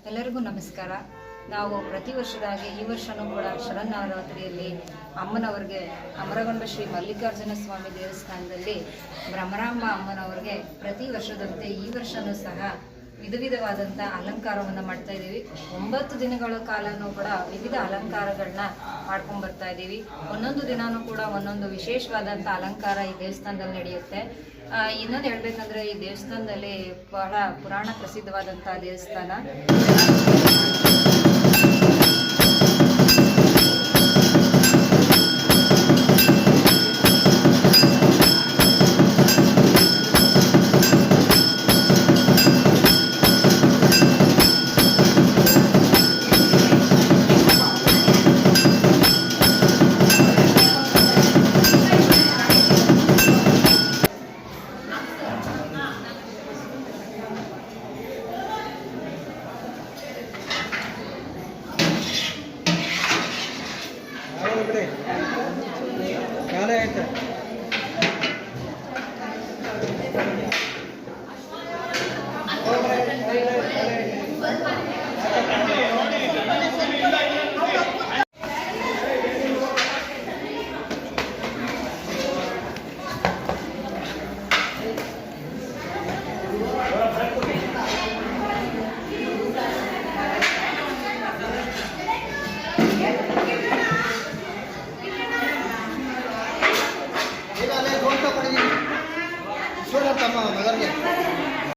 ಎಲ್ಲರಿಗೂ ನಮಸ್ಕಾರ. ನಾವು ಪ್ರತಿ ವರ್ಷದಾಗಿ ಈ ವರ್ಷವೂ ಕೂಡ ಶರನ್ನವರಾತ್ರಿಯಲ್ಲಿ ಅಮ್ಮನವ್ರಿಗೆ ಅಮರಗೊಂಡ ಶ್ರೀ ಮಲ್ಲಿಕಾರ್ಜುನ ಸ್ವಾಮಿ ದೇವಸ್ಥಾನದಲ್ಲಿ ಭ್ರಮರಾಂಬ ಅಮ್ಮನವ್ರಿಗೆ ಪ್ರತಿ ವರ್ಷದಂತೆ ಈ ವರ್ಷವೂ ಸಹ ವಿಧವಾದಂಥ ಅಲಂಕಾರವನ್ನು ಮಾಡ್ತಾ ಇದ್ದೀವಿ. 9 ದಿನಗಳ ಕಾಲನೂ ಕೂಡ ವಿವಿಧ ಅಲಂಕಾರಗಳನ್ನ ಮಾಡ್ಕೊಂಡು ಬರ್ತಾ ಇದ್ದೀವಿ. ಒಂದೊಂದು ದಿನಾನೂ ಕೂಡ ಒಂದೊಂದು ವಿಶೇಷವಾದಂಥ ಅಲಂಕಾರ ಈ ದೇವಸ್ಥಾನದಲ್ಲಿ ನಡೆಯುತ್ತೆ. ಇನ್ನೊಂದು ಹೇಳ್ಬೇಕಂದ್ರೆ ಈ ದೇವಸ್ಥಾನದಲ್ಲಿ ಬಹಳ ಪುರಾಣ ಪ್ರಸಿದ್ಧವಾದಂಥ ದೇವಸ್ಥಾನ.